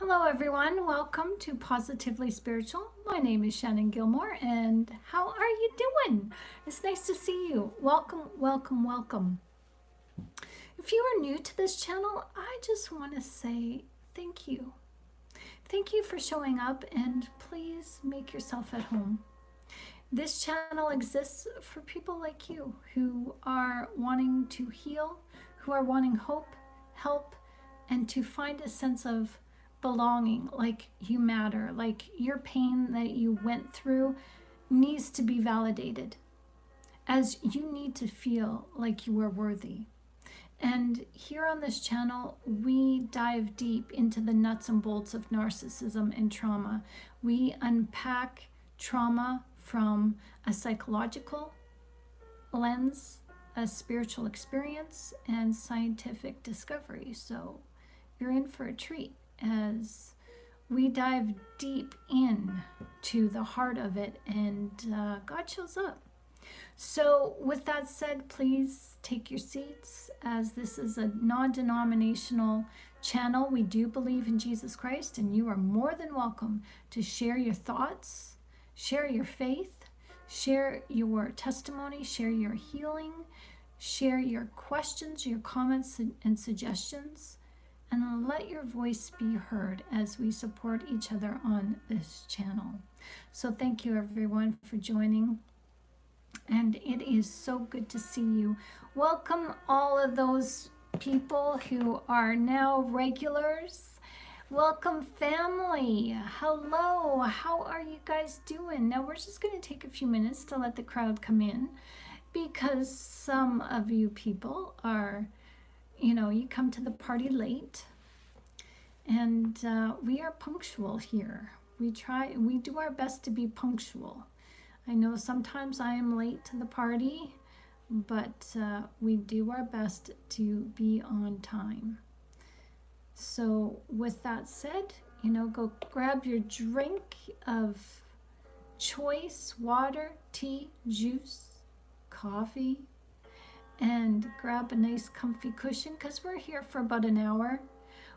Hello everyone, welcome to Positively Spiritual. My name is Shannon Gilmore and how are you doing? It's nice to see you. Welcome, welcome, welcome. If you are new to this channel, I just want to say thank you. Thank you for showing up and please make yourself at home. This channel exists for people like you who are wanting to heal, who are wanting hope, help, and to find a sense of belonging, like you matter, like your pain that you went through needs to be validated, as you need to feel like you are worthy. And here on this channel, we dive deep into the nuts and bolts of narcissism and trauma. We unpack trauma from a psychological lens, a spiritual experience, and scientific discovery. So you're in for a treat as we dive deep in to the heart of it, and God shows up. So with that said, please take your seats, as this is a non-denominational channel. We do believe in Jesus Christ, and you are more than welcome to share your thoughts, share your faith, share your testimony, share your healing, share your questions, your comments and suggestions, and let your voice be heard as we support each other on this channel. So thank you everyone for joining, and it is so good to see you. Welcome all of those people who are now regulars. Welcome family. Hello, how are you guys doing? Now we're just going to take a few minutes to let the crowd come in, because some of you people are, you come to the party late, and we are punctual here. We do our best to be punctual. I know sometimes I am late to the party, but we do our best to be on time. So with that said, go grab your drink of choice, water, tea, juice, coffee, and grab a nice comfy cushion, because we're here for about an hour.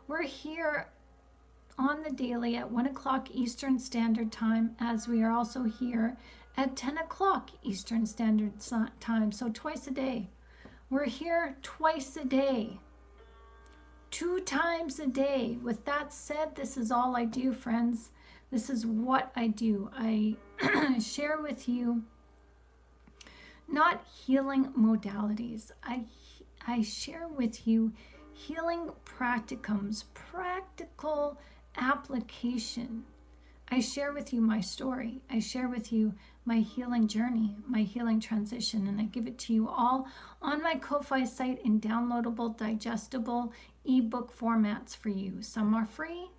We're here on the daily at 1 o'clock Eastern Standard Time, as we are also here at 10 o'clock Eastern Standard Time, so twice a day. We're here twice a day, 2 times a day. With that said, this is all I do, friends. This is what I do. I share with you not healing modalities. I share with you healing practicums, practical application. I share with you my story. I share with you my healing journey, my healing transition, and I give it to you all on my Ko-Fi site in downloadable, digestible ebook formats for you. Some are free,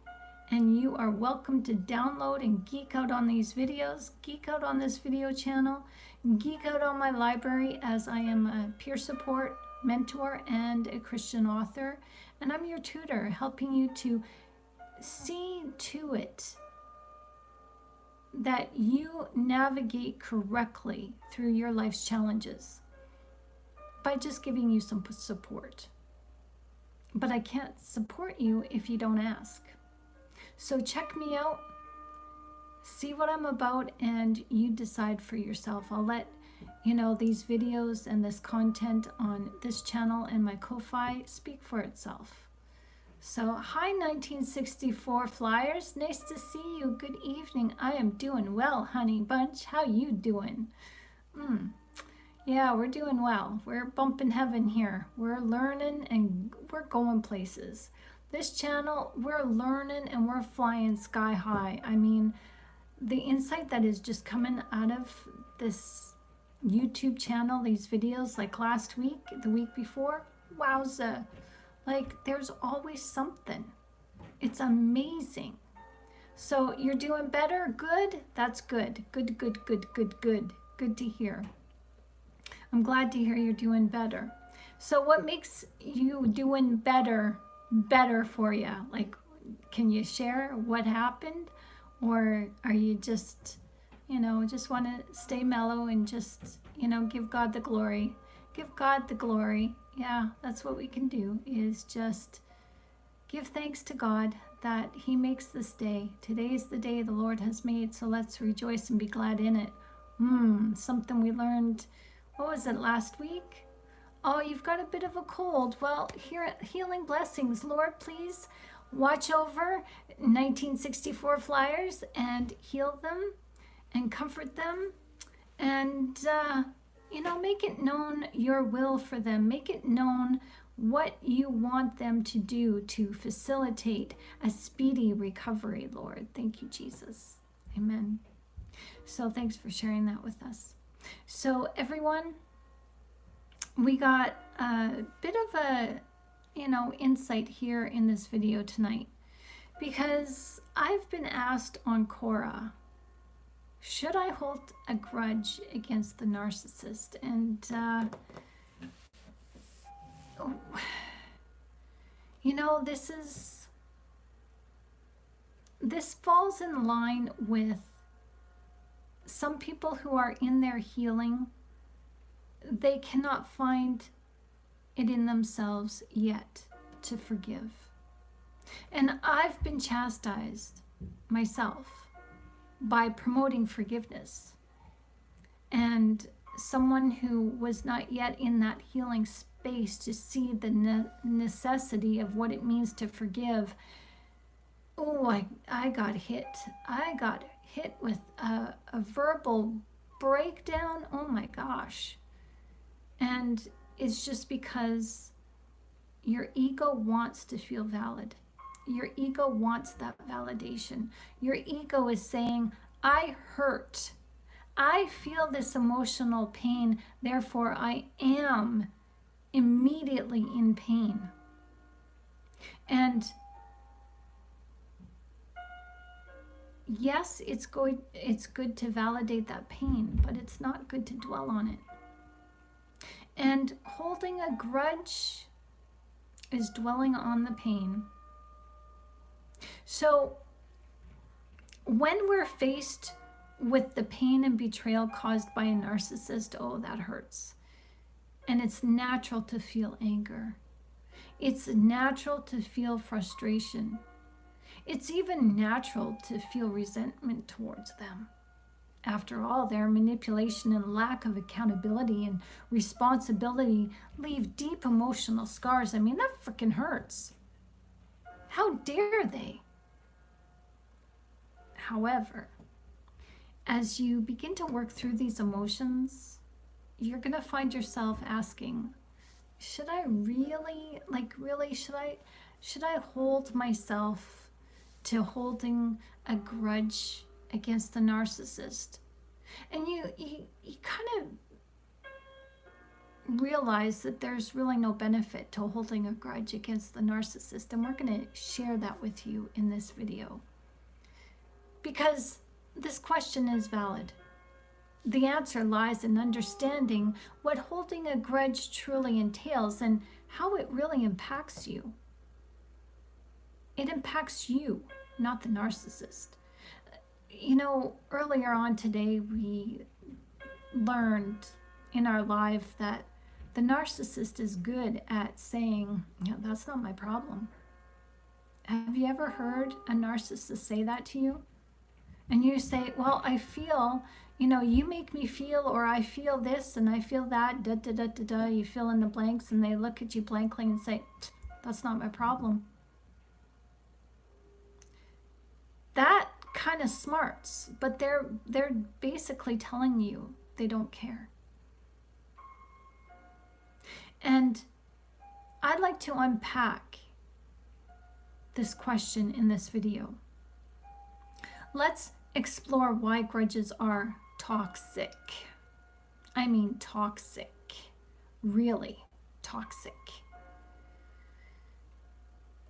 and you are welcome to download and geek out on these videos, geek out on this video channel, geek out on my library, as I am a peer support mentor and a Christian author, and I'm your tutor, helping you to see to it that you navigate correctly through your life's challenges by just giving you some support. But I can't support you if you don't ask. So check me out, see what I'm about, and you decide for yourself. I'll let these videos and this content on this channel and my Ko-Fi speak for itself. So hi 1964 Flyers, nice to see you. Good evening. I am doing well, honey bunch. How you doing? Yeah, we're doing well. We're bumping heaven here. We're learning and we're going places. This channel, we're learning and we're flying sky high. I mean, the insight that is just coming out of this YouTube channel, these videos, like last week, the week before, wowza. Like, there's always something. It's amazing. So you're doing better? Good? That's good. Good, good, good, good, good. Good to hear. I'm glad to hear you're doing better. So what makes you doing better for you? Like, can you share what happened? Or are you just, just want to stay mellow and just, give God the glory? Give God the glory. Yeah, that's what we can do, is just Give thanks to God that He makes this day. Today is the day the Lord has made, so let's rejoice and be glad in it. Something we learned, what was it, last week? Oh, you've got a bit of a cold. Well, here at Healing Blessings, Lord, please watch over 1964 Flyers and heal them and comfort them and, make it known your will for them. Make it known what you want them to do to facilitate a speedy recovery, Lord. Thank you, Jesus. Amen. So thanks for sharing that with us. So everyone, we got a bit of a, insight here in this video tonight, because I've been asked on Quora, should I hold a grudge against the narcissist? And, this falls in line with some people who are in their healing. They cannot find it in themselves yet to forgive. And I've been chastised myself by promoting forgiveness. And someone who was not yet in that healing space to see the necessity of what it means to forgive. Oh, I got hit. I got hit with a verbal breakdown. Oh my gosh. And it's just because your ego wants to feel valid. Your ego wants that validation. Your ego is saying, I hurt. I feel this emotional pain, therefore I am immediately in pain. And yes, it's good to validate that pain, but it's not good to dwell on it. And holding a grudge is dwelling on the pain. So when we're faced with the pain and betrayal caused by a narcissist, oh, that hurts. And it's natural to feel anger. It's natural to feel frustration. It's even natural to feel resentment towards them. After all, their manipulation and lack of accountability and responsibility leave deep emotional scars. I mean, that freaking hurts. How dare they? However, as you begin to work through these emotions, you're going to find yourself asking, should I really, should I hold myself to holding a grudge against the narcissist? And you kind of realize that there's really no benefit to holding a grudge against the narcissist, and we're going to share that with you in this video. Because this question is valid. The answer lies in understanding what holding a grudge truly entails and how it really impacts you. It impacts you, not the narcissist. Earlier on today, we learned in our life that the narcissist is good at saying, that's not my problem. Have you ever heard a narcissist say that to you? And you say, well, I feel, you make me feel, or I feel this and I feel that, da, da, da, da, da. You fill in the blanks and they look at you blankly and say, that's not my problem. That kind of smarts, but they're basically telling you they don't care. And I'd like to unpack this question in this video. Let's explore why grudges are toxic. I mean toxic. Really toxic.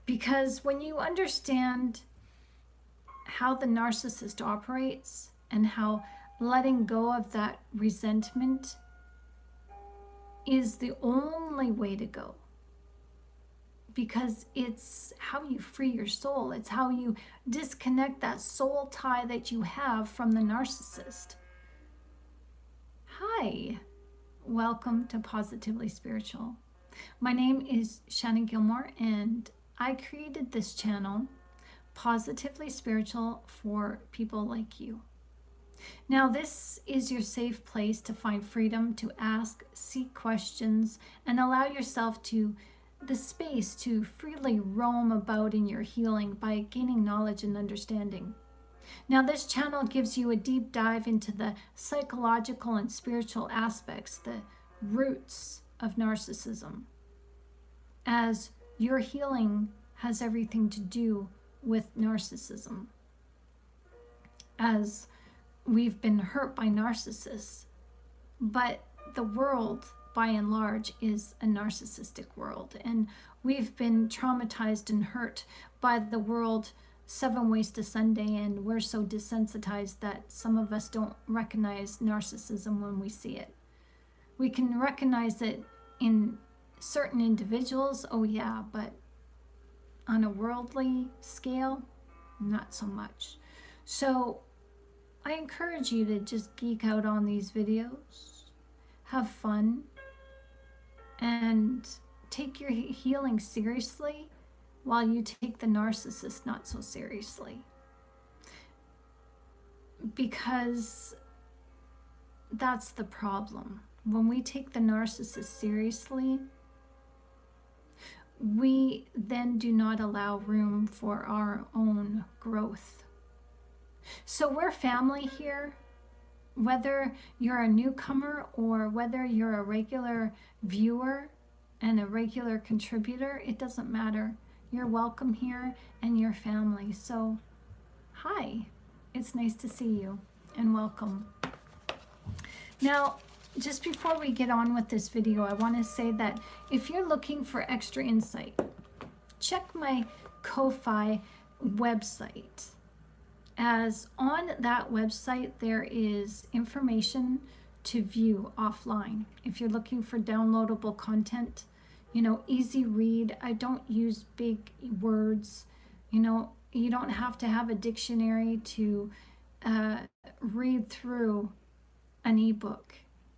Because when you understand how the narcissist operates and how letting go of that resentment is the only way to go, because it's how you free your soul. It's how you disconnect that soul tie that you have from the narcissist. Hi, welcome to Positively Spiritual. My name is Shannon Gilmore, and I created this channel, Positively Spiritual, for people like you. Now, this is your safe place to find freedom to ask, seek questions, and allow yourself to the space to freely roam about in your healing by gaining knowledge and understanding. Now, this channel gives you a deep dive into the psychological and spiritual aspects, the roots of narcissism, as your healing has everything to do with narcissism. As we've been hurt by narcissists, but the world, by and large, is a narcissistic world, and we've been traumatized and hurt by the world 7 ways to Sunday, and we're so desensitized that some of us don't recognize narcissism when we see it. We can recognize it in certain individuals, oh yeah, but on a worldly scale, not so much. So I encourage you to just geek out on these videos, have fun, and take your healing seriously while you take the narcissist not so seriously. Because that's the problem. When we take the narcissist seriously, we then do not allow room for our own growth. So we're family here, whether you're a newcomer or whether you're a regular viewer and a regular contributor, it doesn't matter. You're welcome here and you're family. So, hi, it's nice to see you and welcome. Now, just before we get on with this video, I want to say that if you're looking for extra insight, check my Ko-Fi website. As on that website, there is information to view offline. If you're looking for downloadable content, easy read. I don't use big words. You don't have to have a dictionary to read through an ebook.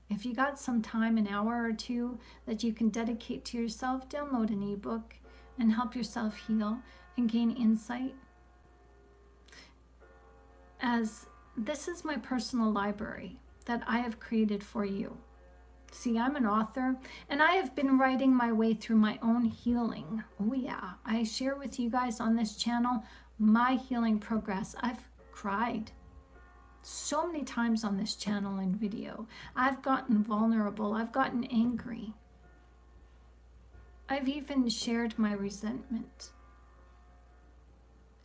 If you got some time, an hour or two that you can dedicate to yourself, download an ebook and help yourself heal and gain insight. As this is my personal library that I have created for you. See, I'm an author, and I have been writing my way through my own healing. Oh yeah, I share with you guys on this channel my healing progress. I've cried so many times on this channel and video. I've gotten vulnerable. I've gotten angry. I've even shared my resentment.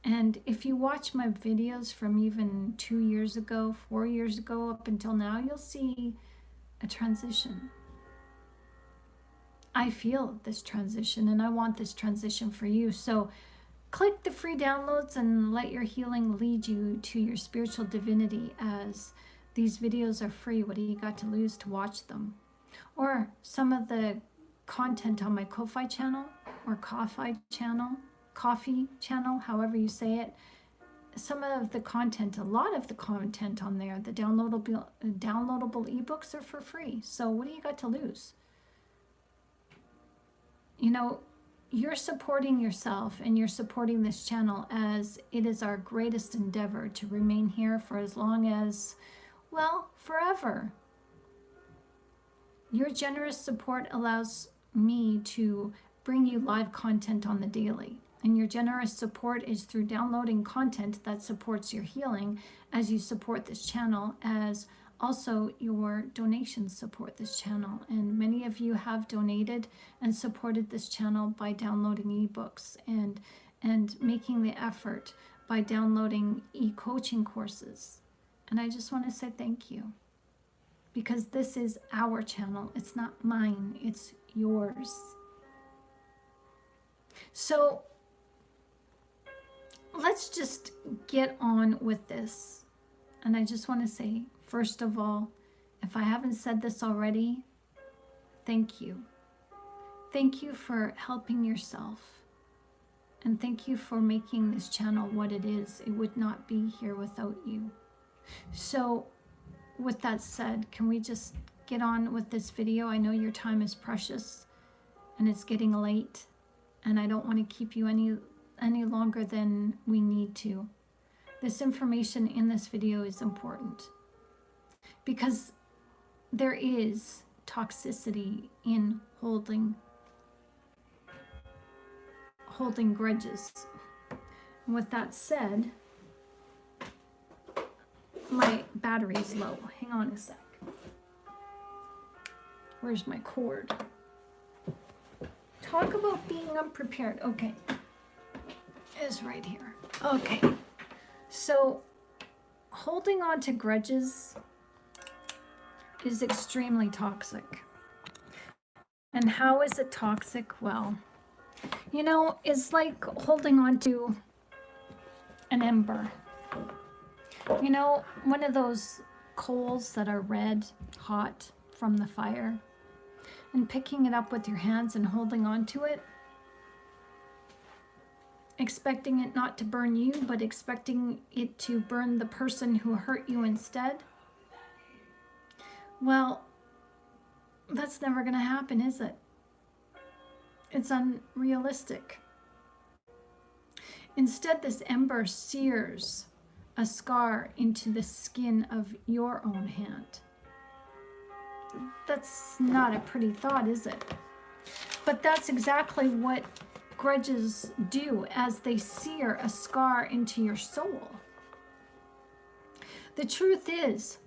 And if you watch my videos from even 2 years ago, 4 years ago, up until now, you'll see a transition. I feel this transition, and I want this transition for you. So click the free downloads and let your healing lead you to your spiritual divinity, as these videos are free. What do you got to lose to watch them? Or some of the content on my Ko-Fi channel or Ko-Fi channel, Coffee channel, however you say it. Some of the content, a lot of the content on there, the downloadable ebooks are for free. So what do you got to lose? You're supporting yourself and you're supporting this channel, as it is our greatest endeavor to remain here for as long as, well, forever. Your generous support allows me to bring you live content on the daily. And your generous support is through downloading content that supports your healing as you support this channel, as also your donations support this channel. And many of you have donated and supported this channel by downloading ebooks and making the effort by downloading e-coaching courses. And I just want to say thank you, because this is our channel. It's not mine, it's yours. So let's just get on with this. And I just want to say, first of all, if I haven't said this already, thank you. Thank you for helping yourself. And thank you for making this channel what it is. It would not be here without you. So with that said, can we just get on with this video? I know your time is precious and it's getting late. and I don't want to keep you any longer than we need to. This information in this video is important because there is toxicity in holding grudges. And with that said, my battery's low. Hang on a sec. Where's my cord? Talk about being unprepared. Okay. It's right here. Okay. So, holding on to grudges is extremely toxic. And how is it toxic? Well, you know, it's like holding on to an ember. You know, one of those coals that are red hot from the fire, and picking it up with your hands and holding on to it, expecting it not to burn you, but expecting it to burn the person who hurt you instead. Well, that's never going to happen, is it? It's unrealistic. Instead, this ember sears a scar into the skin of your own hand. That's not a pretty thought, is it? But that's exactly what grudges do, as they sear a scar into your soul. The truth is,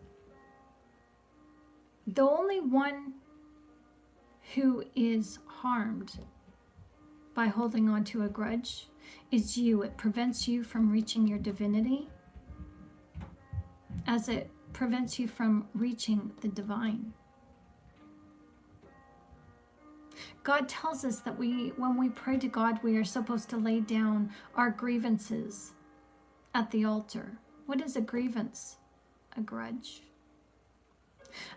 the only one who is harmed by holding on to a grudge is you. It prevents you from reaching your divinity, as it prevents you from reaching the divine. God tells us that when we pray to God, we are supposed to lay down our grievances at the altar. What is a grievance? A grudge.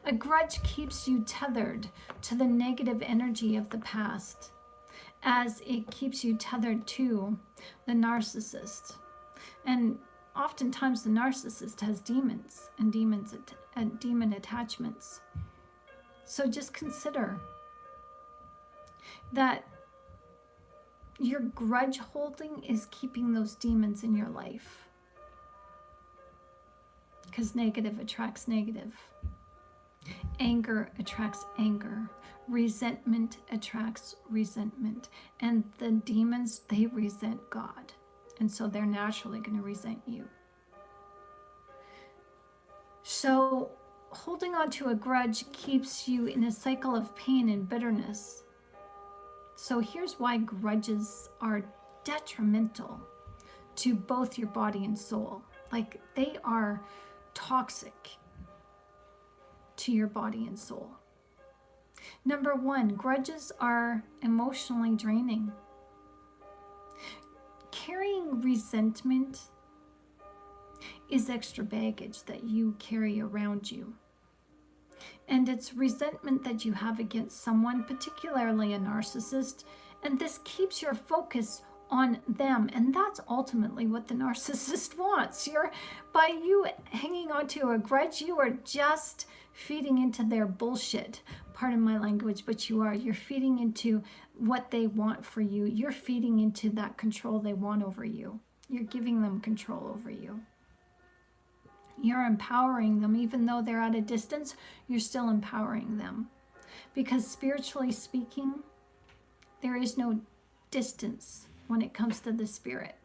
A grudge keeps you tethered to the negative energy of the past, as it keeps you tethered to the narcissist. And oftentimes the narcissist has demons and demon attachments. So just consider that your grudge holding is keeping those demons in your life, because negative attracts negative. Anger attracts anger. Resentment attracts resentment. And the demons, they resent God. And so they're naturally going to resent you. So holding on to a grudge keeps you in a cycle of pain and bitterness. So here's why grudges are detrimental to both your body and soul. Like, they are toxic to your body and soul. Number one, grudges are emotionally draining. Carrying resentment is extra baggage that you carry around you. And it's resentment that you have against someone, particularly a narcissist, and this keeps your focus on them, and that's ultimately what the narcissist wants. By you hanging on to a grudge, you are just feeding into their bullshit. Pardon my language, but you're feeding into what they want for you. You're feeding into that control they want over you. You're giving them control over you. You're empowering them. Even though they're at a distance, you're still empowering them. Because spiritually speaking, there is no distance when it comes to the spirit.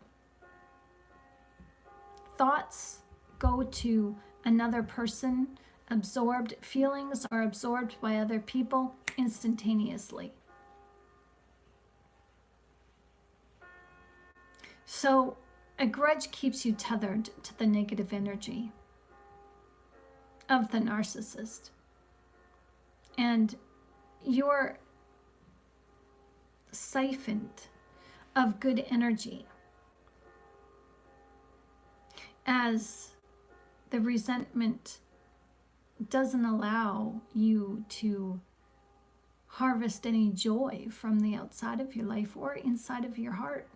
Thoughts go to another person, absorbed feelings are absorbed by other people instantaneously. So a grudge keeps you tethered to the negative energy of the narcissist. And you're siphoned of good energy as the resentment doesn't allow you to harvest any joy from the outside of your life or inside of your heart.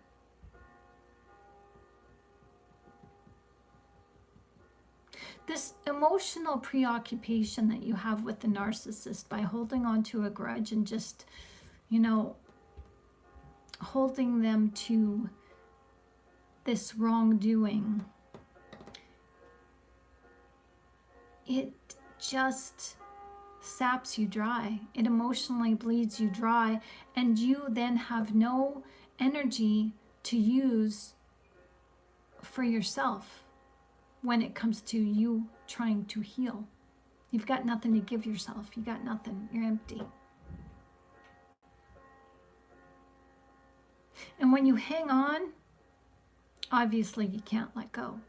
This emotional preoccupation that you have with the narcissist by holding on to a grudge and just, holding them to this wrongdoing, it just saps you dry. It emotionally bleeds you dry, and you then have no energy to use for yourself when it comes to you trying to heal. You've got nothing to give yourself. You got nothing. You're empty. And when you hang on, obviously you can't let go.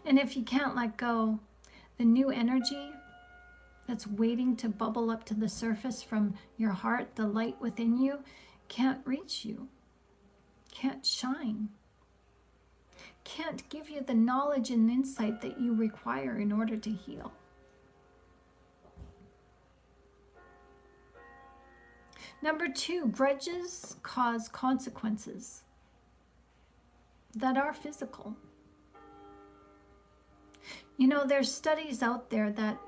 And if you can't let go, the new energy that's waiting to bubble up to the surface from your heart, the light within you, can't reach you, can't shine, can't give you the knowledge and insight that you require in order to heal. Number 2, grudges cause consequences that are physical. You know, there's studies out there that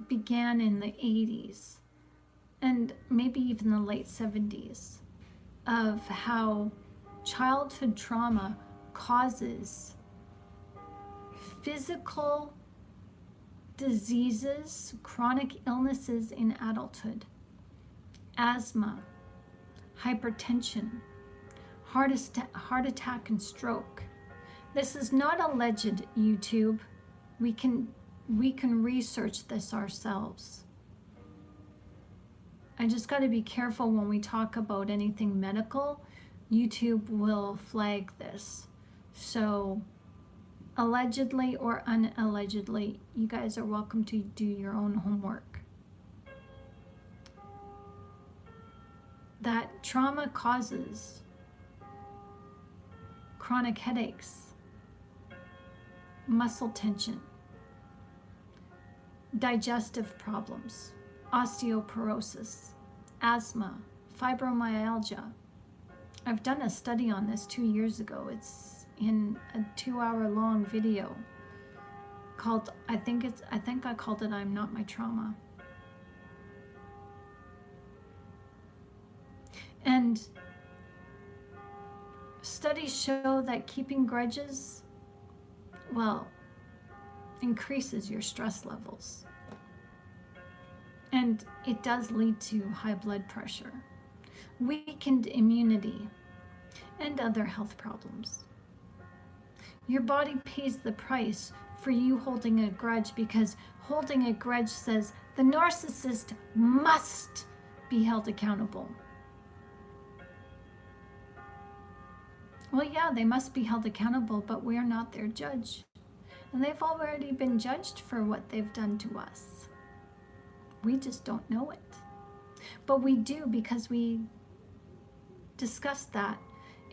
began in the 80s and maybe even the late 70s of how childhood trauma causes physical diseases, chronic illnesses in adulthood. Asthma, hypertension, heart attack and stroke. This is not alleged, YouTube. We can research this ourselves. I just got to be careful when we talk about anything medical. YouTube will flag this. So allegedly or unallegedly, you guys are welcome to do your own homework. That trauma causes chronic headaches, muscle tension, digestive problems, osteoporosis, asthma, fibromyalgia. I've done a study on this 2 years ago. It's in a 2-hour-long video called, I think I called it I'm Not My Trauma. And studies show that keeping grudges, well, increases your stress levels. And it does lead to high blood pressure, weakened immunity, and other health problems. Your body pays the price for you holding a grudge, because holding a grudge says the narcissist must be held accountable. Well, yeah, they must be held accountable, but we're not their judge. And they've already been judged for what they've done to us. We just don't know it. But we do, because we discussed that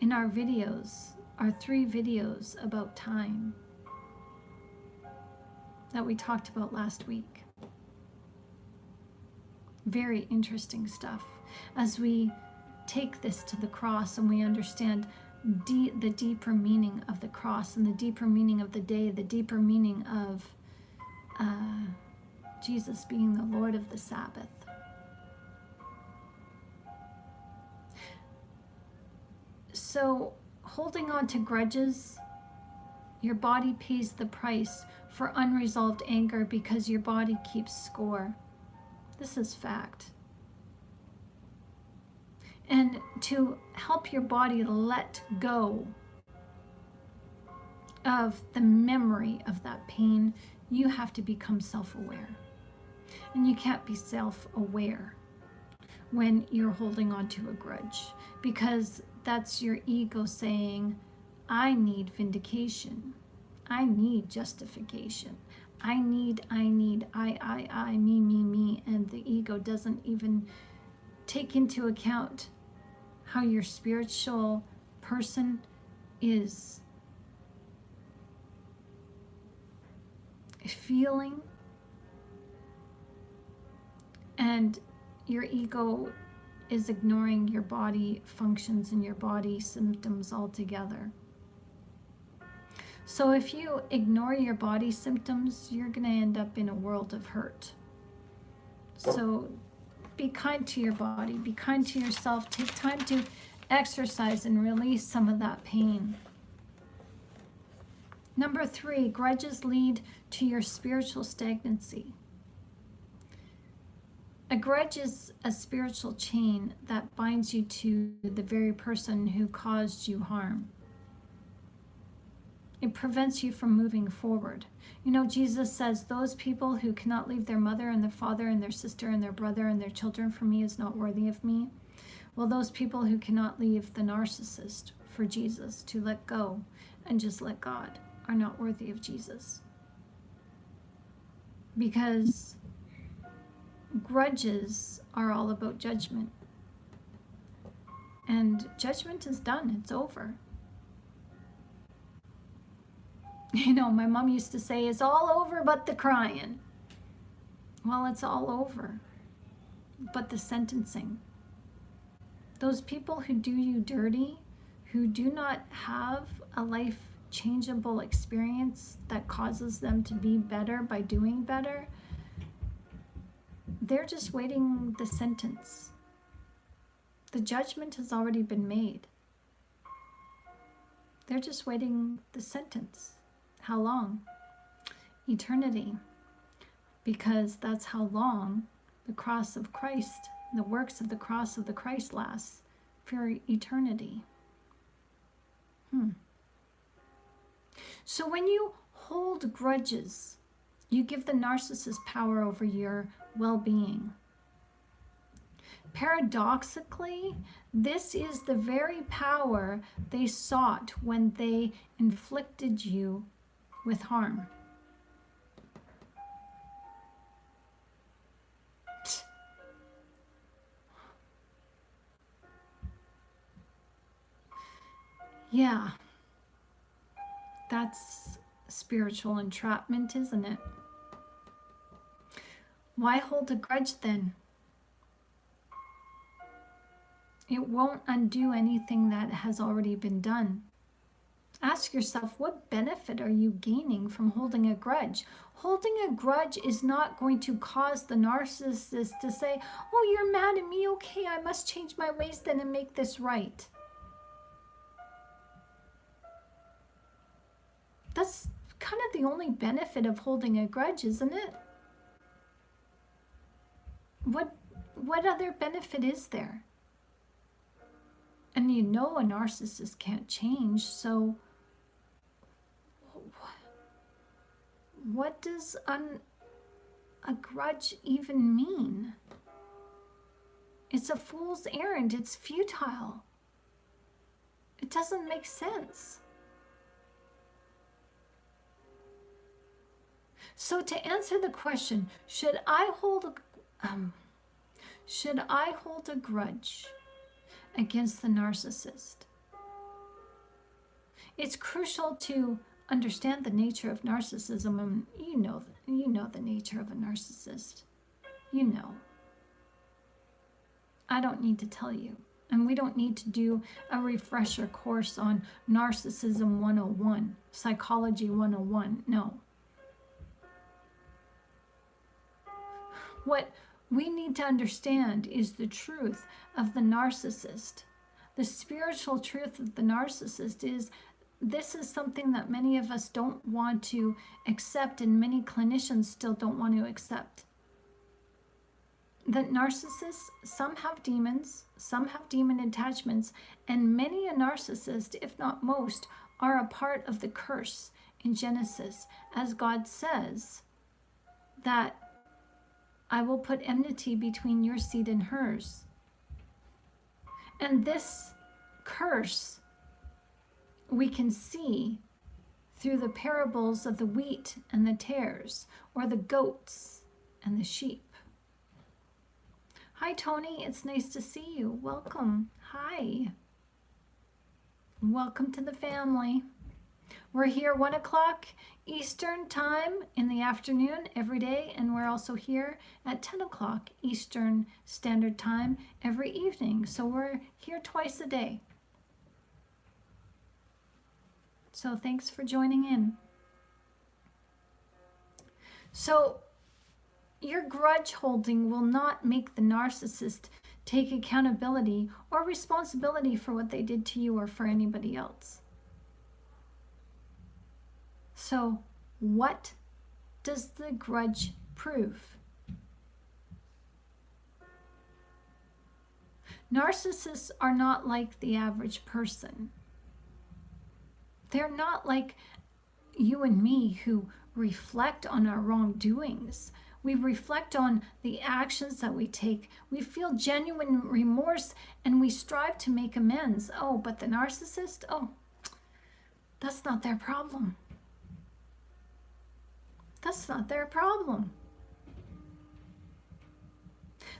in our videos, our 3 videos about time that we talked about last week. Very interesting stuff as we take this to the cross and we understand the deeper meaning of the cross and the deeper meaning of the day, the deeper meaning of Jesus being the Lord of the Sabbath. So holding on to grudges, your body pays the price for unresolved anger because your body keeps score. This is fact. And to help your body let go of the memory of that pain, you have to become self-aware. And you can't be self-aware when you're holding on to a grudge, because that's your ego saying, I need vindication. I need justification. I need, I, me. And the ego doesn't even take into account how your spiritual person is feeling, and your ego is ignoring your body functions and your body symptoms altogether. So if you ignore your body symptoms, you're going to end up in a world of hurt. So be kind to your body, be kind to yourself, take time to exercise and release some of that pain. Number 3, grudges lead to your spiritual stagnancy. A grudge is a spiritual chain that binds you to the very person who caused you harm. It prevents you from moving forward. You know, Jesus says, those people who cannot leave their mother and their father and their sister and their brother and their children for me is not worthy of me. Well, those people who cannot leave the narcissist for Jesus to let go and just let God are not worthy of Jesus. Because grudges are all about judgment. And judgment is done. It's over. You know, my mom used to say, it's all over but the crying. Well, it's all over but the sentencing. Those people who do you dirty, who do not have a life changeable experience that causes them to be better by doing better, they're just waiting the sentence. The judgment has already been made. They're just waiting the sentence. How long? Eternity. Because that's how long the cross of Christ, the works of the cross of the Christ lasts, for eternity. So when you hold grudges, you give the narcissist power over your well-being. Paradoxically, this is the very power they sought when they inflicted you with harm. Yeah, that's spiritual entrapment, isn't it? Why hold a grudge then? It won't undo anything that has already been done. Ask yourself, what benefit are you gaining from holding a grudge? Holding a grudge is not going to cause the narcissist to say, oh, you're mad at me, okay, I must change my ways then and make this right. That's kind of the only benefit of holding a grudge, isn't it? What other benefit is there? And you know a narcissist can't change, so what does a grudge even mean? It's a fool's errand. It's futile. It doesn't make sense. So to answer the question, should I hold a grudge against the narcissist? It's crucial to understand the nature of narcissism, and you know the nature of a narcissist. You know. I don't need to tell you, and we don't need to do a refresher course on Narcissism 101, Psychology 101. No. What we need to understand is the truth of the narcissist. The spiritual truth of the narcissist is this is something that many of us don't want to accept, and many clinicians still don't want to accept. That narcissists, some have demons, some have demon attachments, and many a narcissist, if not most, are a part of the curse in Genesis, as God says that I will put enmity between your seed and hers. And this curse we can see through the parables of the wheat and the tares, or the goats and the sheep. Hi, Tony. It's nice to see you. Welcome. Hi. Welcome to the family. We're here 1 o'clock Eastern time in the afternoon every day, and we're also here at 10 o'clock Eastern Standard Time every evening. So we're here twice a day. So thanks for joining in. So your grudge holding will not make the narcissist take accountability or responsibility for what they did to you or for anybody else. So, what does the grudge prove? Narcissists are not like the average person. They're not like you and me who reflect on our wrongdoings. We reflect on the actions that we take. We feel genuine remorse and we strive to make amends. Oh, but the narcissist, oh, that's not their problem. That's not their problem.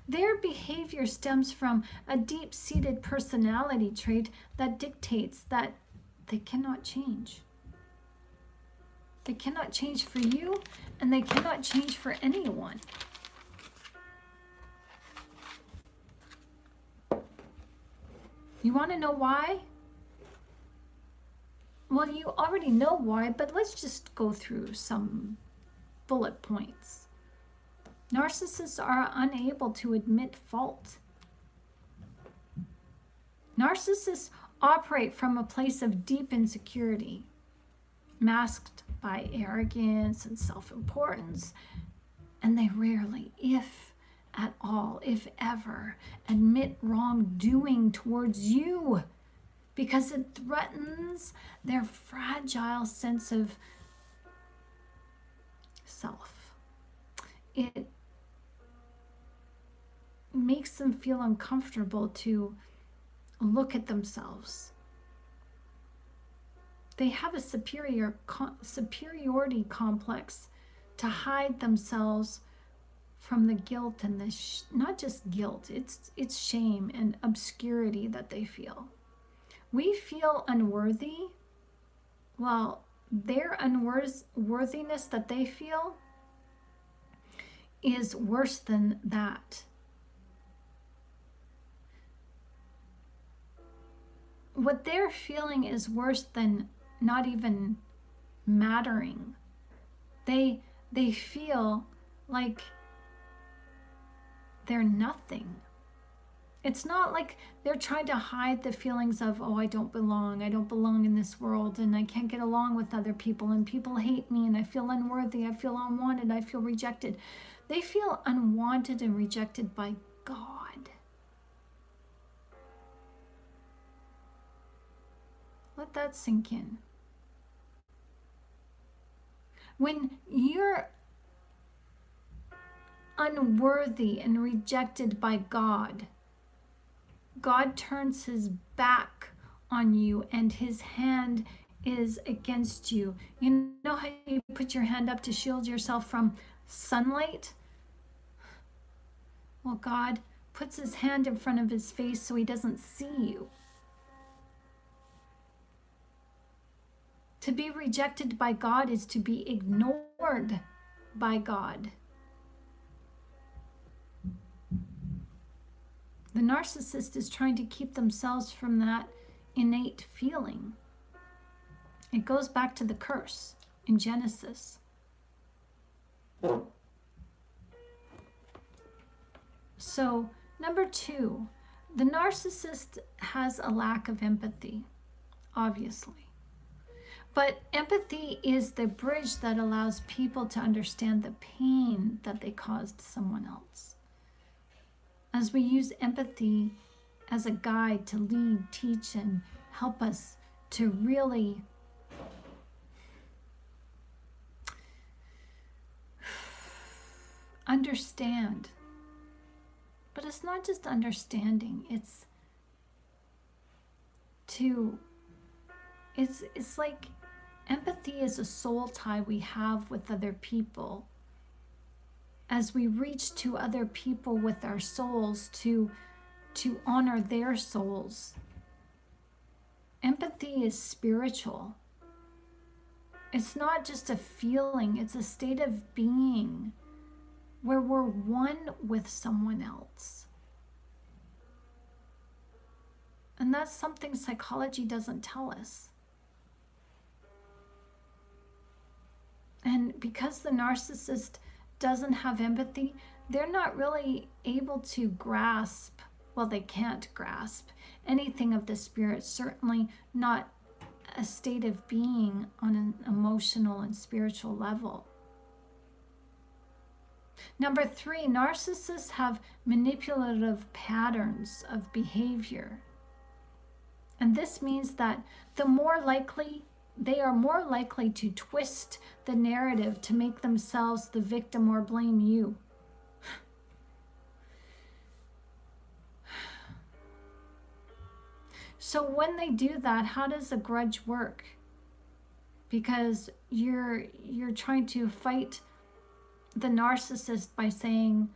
Their behavior stems from a deep-seated personality trait that dictates that they cannot change. They cannot change for you, and they cannot change for anyone. You want to know why? Well, you already know why, but let's just go through some bullet points. Narcissists are unable to admit fault. Narcissists operate from a place of deep insecurity, masked by arrogance and self-importance, and they rarely, if at all, if ever, admit wrongdoing towards you because it threatens their fragile sense of self. It makes them feel uncomfortable to look at themselves. They have a superiority complex to hide themselves from the guilt and the not just guilt, it's shame and obscurity that they feel. We feel unworthy. Well, their unworthiness that they feel is worse than that. What they're feeling is worse than not even mattering. They feel like they're nothing. It's not like they're trying to hide the feelings of, oh, I don't belong in this world, and I can't get along with other people, and people hate me, and I feel unworthy, I feel unwanted, I feel rejected. They feel unwanted and rejected by God. Let that sink in. When you're unworthy and rejected by God, God turns his back on you and his hand is against you. You know how you put your hand up to shield yourself from sunlight? Well, God puts his hand in front of his face so he doesn't see you. To be rejected by God is to be ignored by God. The narcissist is trying to keep themselves from that innate feeling. It goes back to the curse in Genesis. So, number 2, the narcissist has a lack of empathy, obviously. But empathy is the bridge that allows people to understand the pain that they caused someone else. As we use empathy as a guide to lead, teach, and help us to really understand. But it's not just understanding, it's like empathy is a soul tie we have with other people. As we reach to other people with our souls to honor their souls. Empathy is spiritual. It's not just a feeling, it's a state of being where we're one with someone else. And that's something psychology doesn't tell us. And because the narcissist doesn't have empathy, they're not really able to grasp, well, they can't grasp anything of the spirit, certainly not a state of being on an emotional and spiritual level. Number 3, narcissists have manipulative patterns of behavior. And this means that they are more likely to twist the narrative to make themselves the victim or blame you. So when they do that, how does a grudge work? Because you're trying to fight the narcissist by saying,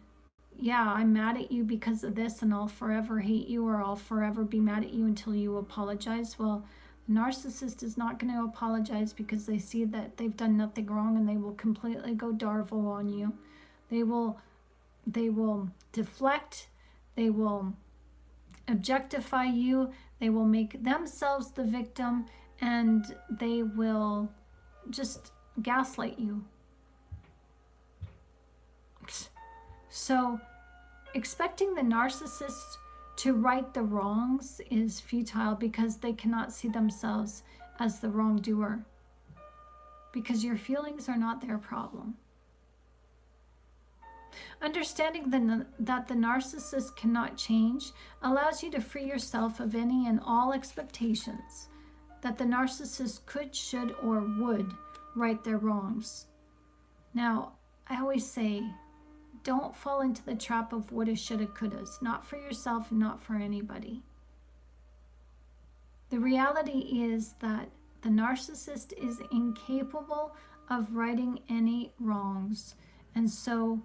yeah, I'm mad at you because of this, and I'll forever hate you, or I'll forever be mad at you until you apologize. Well, the narcissist is not going to apologize because they see that they've done nothing wrong, and they will completely go Darvo on you. They will deflect. They will objectify you. They will make themselves the victim, and they will just gaslight you. So expecting the narcissist to right the wrongs is futile because they cannot see themselves as the wrongdoer, because your feelings are not their problem. Understanding that the narcissist cannot change allows you to free yourself of any and all expectations that the narcissist could, should, or would right their wrongs. Now, I always say, don't fall into the trap of woulda, shoulda, couldas, not for yourself and not for anybody. The reality is that the narcissist is incapable of righting any wrongs. And so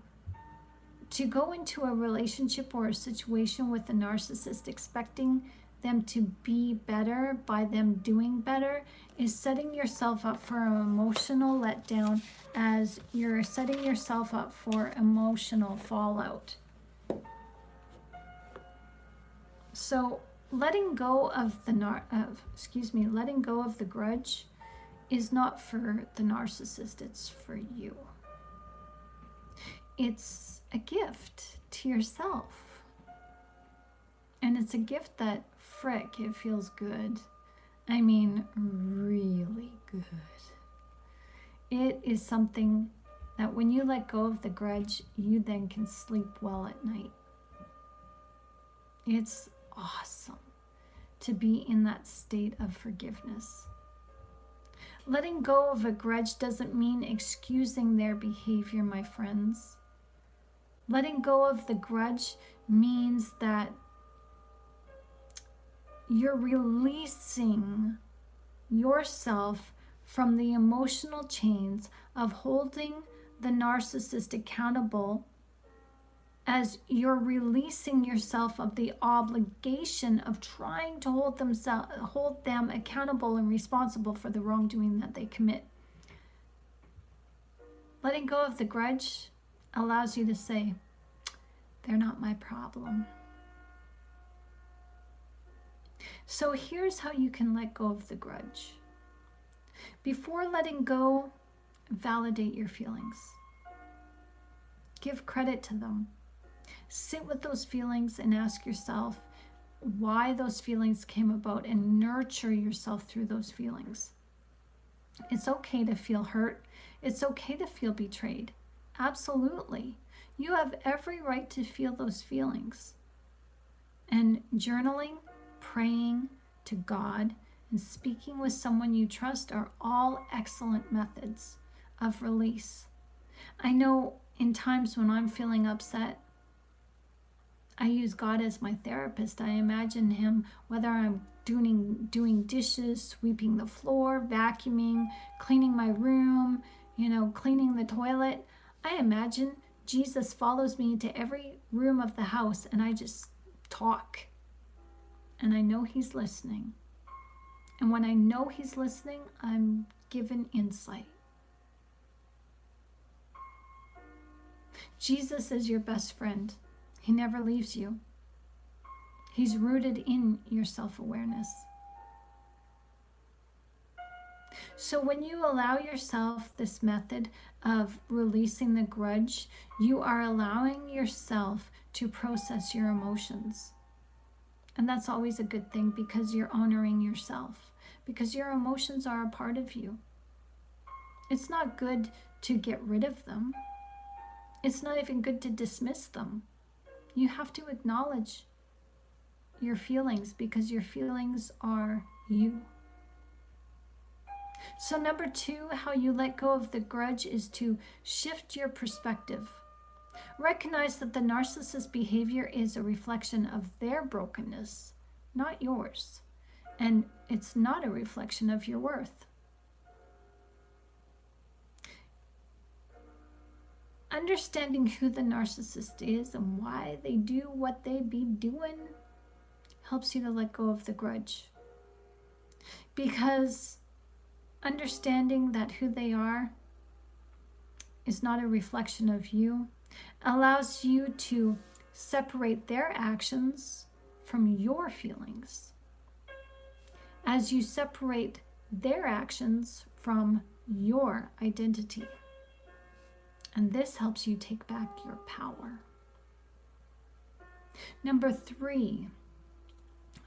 to go into a relationship or a situation with a narcissist expecting them to be better by them doing better is setting yourself up for an emotional letdown, as you're setting yourself up for emotional fallout. So letting go of letting go of the grudge is not for the narcissist, it's for you. It's a gift to yourself. And it's a gift that, frick, it feels good. I mean, really good. It is something that when you let go of the grudge, you then can sleep well at night. It's awesome to be in that state of forgiveness. Letting go of a grudge doesn't mean excusing their behavior, my friends. Letting go of the grudge means that you're releasing yourself from the emotional chains of holding the narcissist accountable, as you're releasing yourself of the obligation of trying to hold them accountable and responsible for the wrongdoing that they commit. Letting go of the grudge allows you to say, they're not my problem. So here's how you can let go of the grudge. Before letting go, validate your feelings. Give credit to them. Sit with those feelings and ask yourself why those feelings came about, and nurture yourself through those feelings. It's okay to feel hurt. It's okay to feel betrayed. Absolutely. You have every right to feel those feelings. And journaling, praying to God, and speaking with someone you trust are all excellent methods of release. I know in times when I'm feeling upset, I use God as my therapist. I imagine him, whether I'm doing dishes, sweeping the floor, vacuuming, cleaning my room, cleaning the toilet. I imagine Jesus follows me into every room of the house, and I just talk. And I know he's listening. And when I know he's listening, I'm given insight. Jesus is your best friend. He never leaves you. He's rooted in your self-awareness. So when you allow yourself this method of releasing the grudge, you are allowing yourself to process your emotions. And that's always a good thing, because you're honoring yourself, because your emotions are a part of you. It's not good to get rid of them. It's not even good to dismiss them. You have to acknowledge your feelings, because your feelings are you. So number 2, how you let go of the grudge is to shift your perspective. Recognize that the narcissist's behavior is a reflection of their brokenness, not yours. And it's not a reflection of your worth. Understanding who the narcissist is and why they do what they be doing helps you to let go of the grudge. Because understanding that who they are is not a reflection of you allows you to separate their actions from your feelings, as you separate their actions from your identity. And this helps you take back your power. Number 3,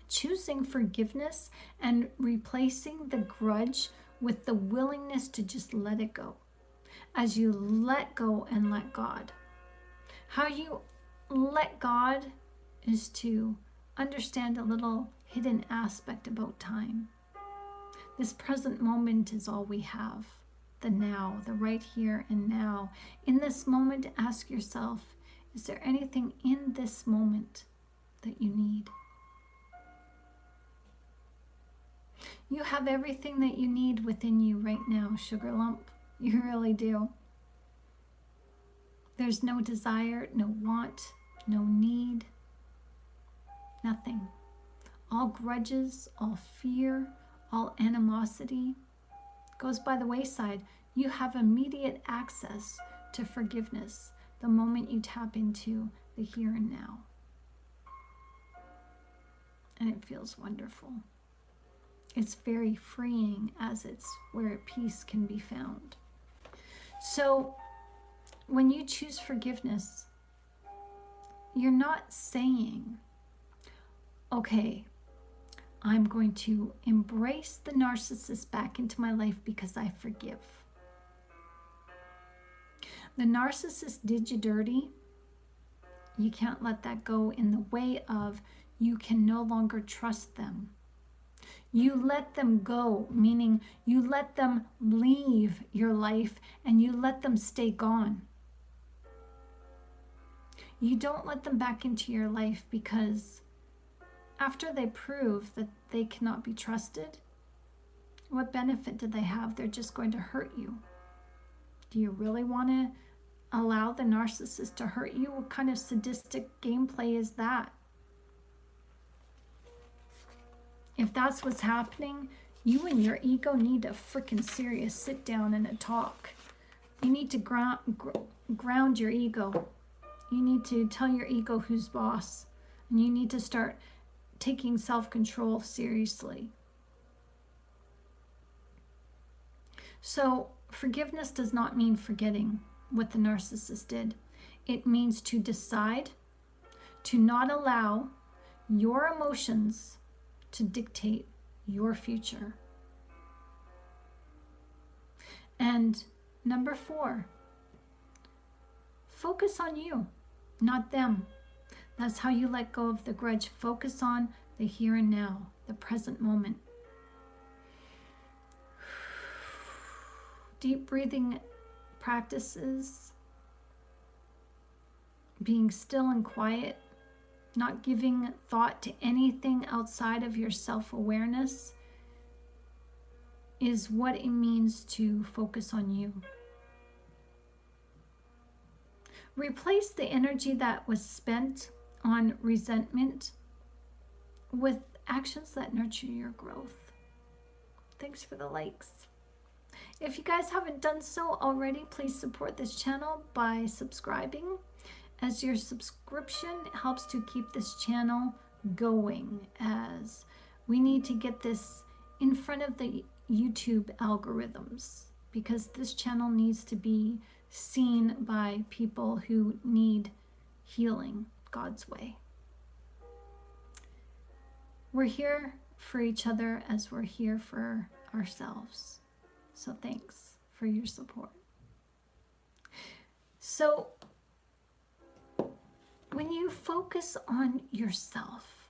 choosing forgiveness and replacing the grudge with the willingness to just let it go. As you let go and let God. How you let God is to understand a little hidden aspect about time. This present moment is all we have. The now, the right here and now. In this moment, ask yourself, is there anything in this moment that you need? You have everything that you need within you right now, sugar lump. You really do. There's no desire, no want, no need, nothing. All grudges, all fear, all animosity goes by the wayside. You have immediate access to forgiveness the moment you tap into the here and now. And it feels wonderful. It's very freeing, as it's where peace can be found. So when you choose forgiveness, you're not saying, okay, I'm going to embrace the narcissist back into my life because I forgive. The narcissist did you dirty. You can't let that go in the way of you can no longer trust them. You let them go, meaning you let them leave your life and you let them stay gone. You don't let them back into your life, because after they prove that they cannot be trusted, what benefit do they have? They're just going to hurt you. Do you really want to allow the narcissist to hurt you? What kind of sadistic gameplay is that? If that's what's happening, you and your ego need a freaking serious sit down and a talk. You need to ground your ego. You need to tell your ego who's boss. And you need to start taking self-control seriously. So forgiveness does not mean forgetting what the narcissist did. It means to decide to not allow your emotions to dictate your future. And number 4, focus on you, not them. That's how you let go of the grudge. Focus on the here and now, the present moment. Deep breathing practices, being still and quiet, not giving thought to anything outside of your self-awareness is what it means to focus on you. Replace the energy that was spent on resentment with actions that nurture your growth. Thanks for the likes. If you guys haven't done so already, please support this channel by subscribing, as your subscription helps to keep this channel going, as we need to get this in front of the YouTube algorithms, because this channel needs to be seen by people who need healing God's way. We're here for each other as we're here for ourselves. So thanks for your support. So when you focus on yourself,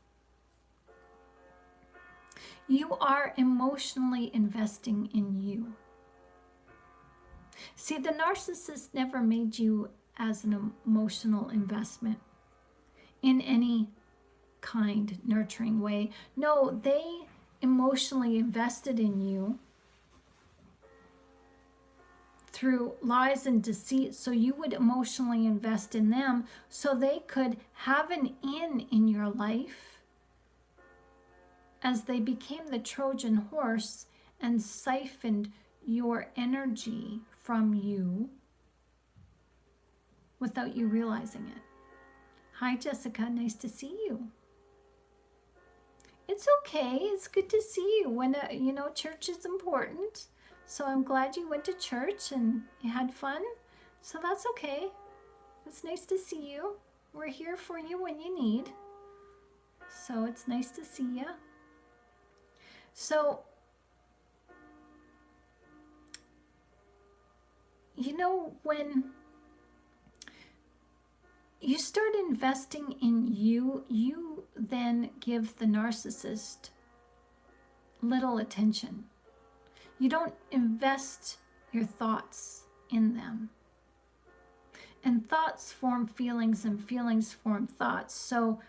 you are emotionally investing in you. See, the narcissist never made you as an emotional investment in any kind, nurturing way. No, they emotionally invested in you through lies and deceit, so you would emotionally invest in them so they could have an in your life as they became the Trojan horse and siphoned your energy from you without you realizing it. Hi, Jessica. Nice to see you. It's okay. It's good to see you. When church is important. So I'm glad you went to church and you had fun. So that's okay. It's nice to see you. We're here for you when you need. So it's nice to see you. So, when you start investing in you, you then give the narcissist little attention. You don't invest your thoughts in them. And thoughts form feelings and feelings form thoughts. So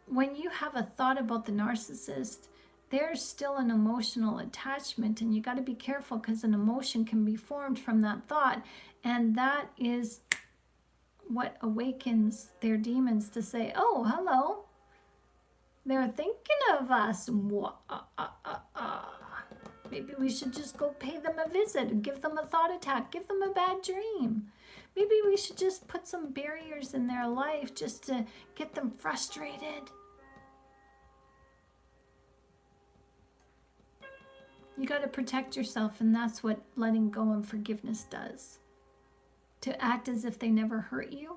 when you have a thought about the narcissist, there's still an emotional attachment, and you got to be careful because an emotion can be formed from that thought, and that is what awakens their demons to say, oh, hello, they're thinking of us. Maybe we should just go pay them a visit, give them a thought attack, give them a bad dream. Maybe we should just put some barriers in their life just to get them frustrated. You got to protect yourself, and that's what letting go and forgiveness does. To act as if they never hurt you,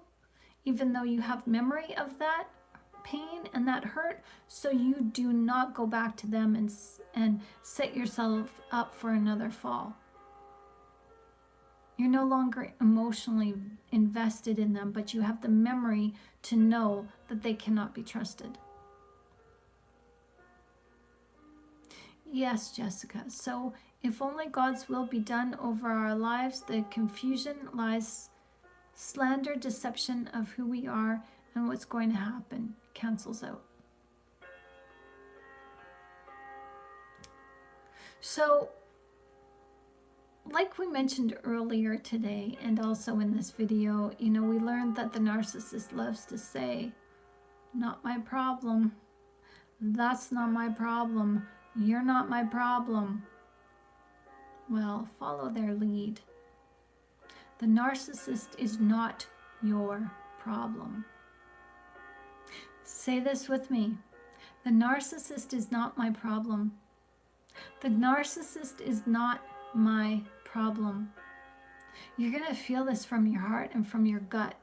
even though you have memory of that pain and that hurt, so you do not go back to them and set yourself up for another fall. You're no longer emotionally invested in them, but you have the memory to know that they cannot be trusted. Yes, Jessica. So if only God's will be done over our lives, the confusion, lies, slander, deception of who we are and what's going to happen cancels out. So, like we mentioned earlier today and also in this video, we learned that the narcissist loves to say, not my problem. That's not my problem. You're not my problem. Well, follow their lead. The narcissist is not your problem. Say this with me. The narcissist is not my problem. The narcissist is not my problem. You're going to feel this from your heart and from your gut.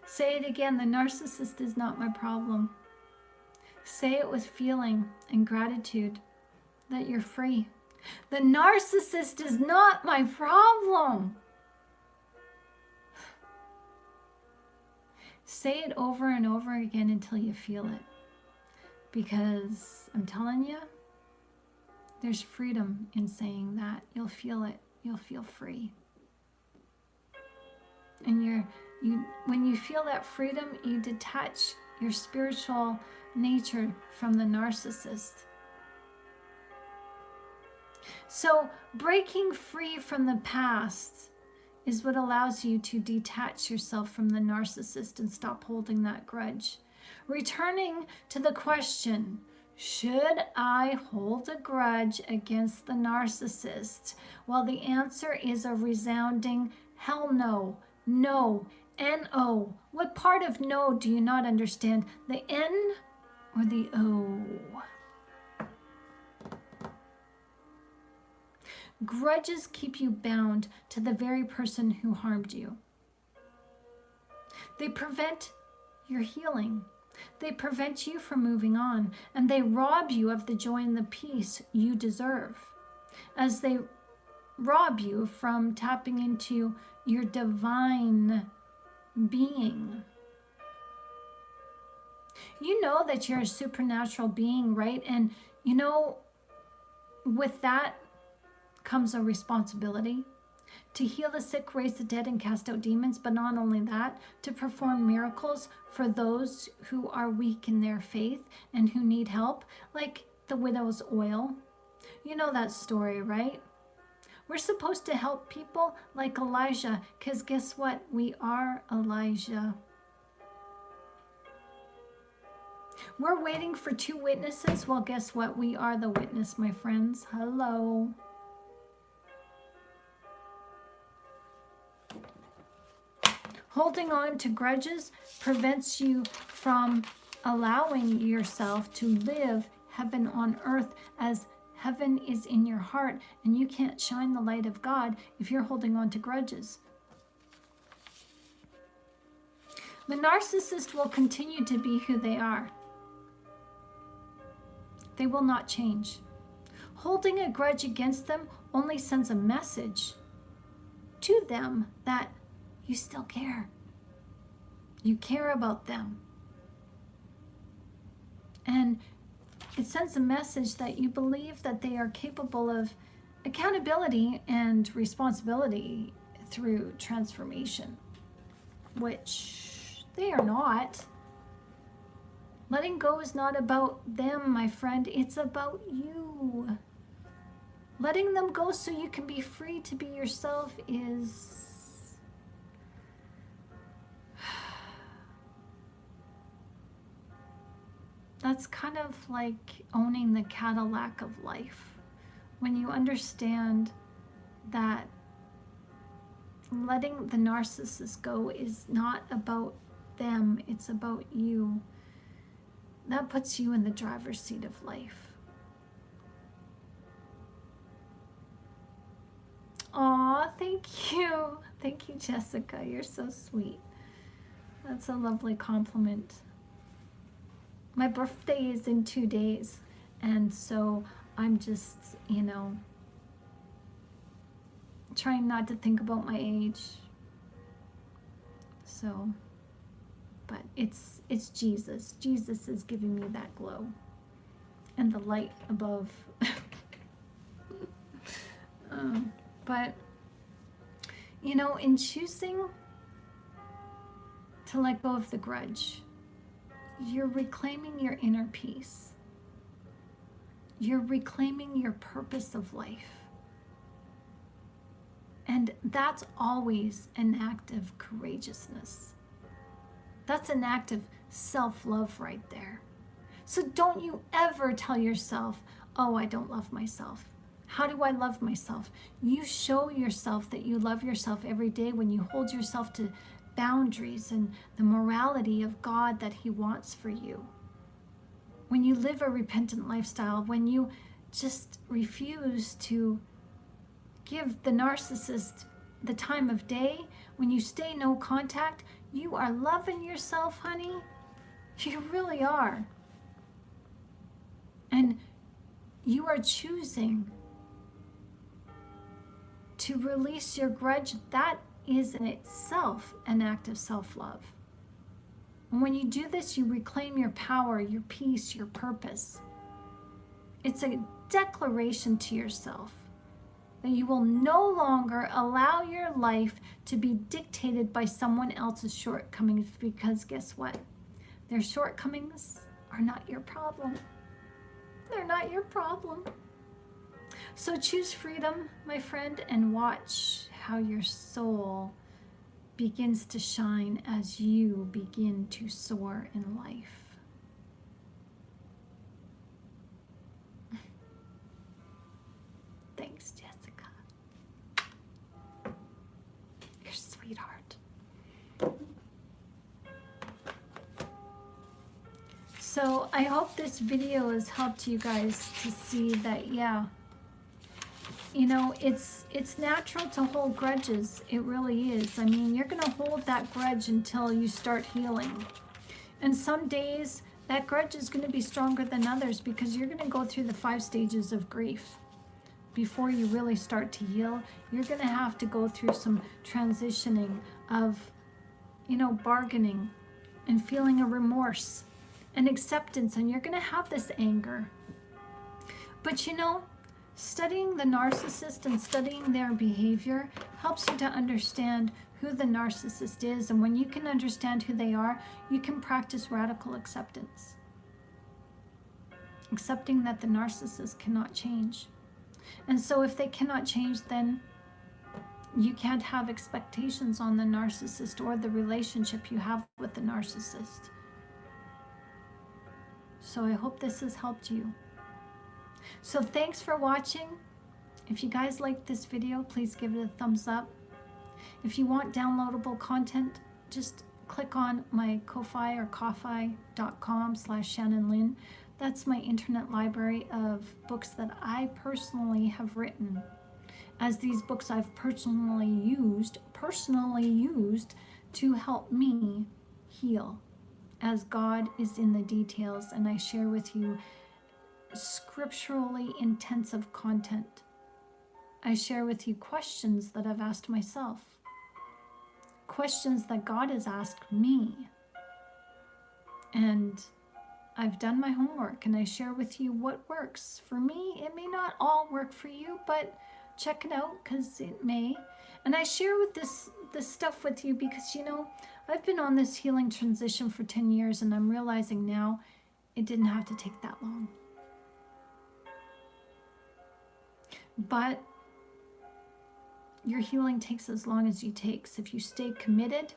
Say it again. The narcissist is not my problem. Say it with feeling and gratitude that you're free. The narcissist is not my problem. Say it over and over again until you feel it. Because I'm telling you, there's freedom in saying that. You'll feel it. You'll feel free. And when you feel that freedom, you detach your spiritual nature from the narcissist. So breaking free from the past is what allows you to detach yourself from the narcissist and stop holding that grudge. Returning to the question, should I hold a grudge against the narcissist? Well, the answer is a resounding hell no. No. N-O. What part of no do you not understand? The N or the O? Grudges keep you bound to the very person who harmed you. They prevent your healing. They prevent you from moving on, and they rob you of the joy and the peace you deserve, as they rob you from tapping into your divine being. You know that you're a supernatural being, right? And you know, with that comes a responsibility to heal the sick, raise the dead, and cast out demons. But not only that, to perform miracles for those who are weak in their faith and who need help, like the widow's oil. You know that story, right? We're supposed to help people like Elijah, because guess what? We are Elijah. We're waiting for 2 witnesses. Well, guess what? We are the witness, my friends. Hello. Holding on to grudges prevents you from allowing yourself to live heaven on earth, as heaven is in your heart, and you can't shine the light of God if you're holding on to grudges. The narcissist will continue to be who they are. They will not change. Holding a grudge against them only sends a message to them that you still care. You care about them. And it sends a message that you believe that they are capable of accountability and responsibility through transformation, which they are not. Letting go is not about them, my friend. It's about you. Letting them go so you can be free to be yourself is... That's kind of like owning the Cadillac of life. When you understand that letting the narcissist go is not about them, it's about you. That puts you in the driver's seat of life. Aw, thank you. Thank you, Jessica. You're so sweet. That's a lovely compliment. My birthday is in 2 days, and so I'm just, trying not to think about my age. So... but it's Jesus. Jesus is giving me that glow and the light above. But, in choosing to let go of the grudge, you're reclaiming your inner peace. You're reclaiming your purpose of life. And that's always an act of courageousness. That's an act of self-love right there. So don't you ever tell yourself, oh, I don't love myself. How do I love myself? You show yourself that you love yourself every day when you hold yourself to boundaries and the morality of God that He wants for you. When you live a repentant lifestyle, when you just refuse to give the narcissist the time of day, when you stay no contact, you are loving yourself, honey. You really are. And you are choosing to release your grudge. That is in itself an act of self-love. And when you do this, you reclaim your power, your peace, your purpose. It's a declaration to yourself that you will no longer allow your life to be dictated by someone else's shortcomings, because guess what? Their shortcomings are not your problem. They're not your problem. So choose freedom, my friend, and watch how your soul begins to shine as you begin to soar in life. Thanks, Jessica. You're a sweetheart. So I hope this video has helped you guys to see that, it's natural to hold grudges. It really is. I mean, you're going to hold that grudge until you start healing. And some days that grudge is going to be stronger than others, because you're going to go through the 5 stages of grief. Before you really start to heal, you're going to have to go through some transitioning of, bargaining and feeling a remorse and acceptance. And you're going to have this anger. But studying the narcissist and studying their behavior helps you to understand who the narcissist is. And when you can understand who they are, you can practice radical acceptance. Accepting that the narcissist cannot change. And so if they cannot change, then you can't have expectations on the narcissist or the relationship you have with the narcissist. So I hope this has helped you. So thanks for watching. If you guys liked this video, please give it a thumbs up. If you want downloadable content, just click on my Ko-Fi or ko-fi.com/ShannonLynn. That's my internet library of books that I personally have written. As these books I've personally used to help me heal, as God is in the details, and I share with you scripturally intensive content. I share with you questions that I've asked myself, questions that God has asked me, and I've done my homework, and I share with you what works for me. It may not all work for you, but check it out, because it may. And I share with this stuff with you because I've been on this healing transition for 10 years, and I'm realizing now it didn't have to take that long. But your healing takes as long as you take. So if you stay committed,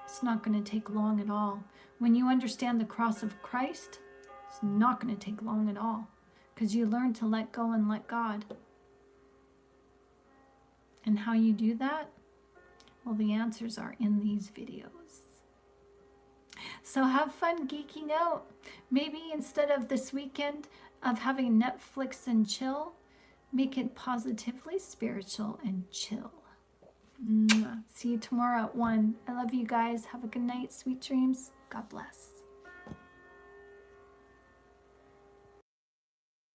it's not going to take long at all. When you understand the cross of Christ, it's not going to take long at all, because you learn to let go and let God. And how you do that? Well, the answers are in these videos. So have fun geeking out. Maybe instead of this weekend of having Netflix and chill, make it positively spiritual and chill. See you tomorrow at 1. I love you guys. Have a good night. Sweet dreams. God bless.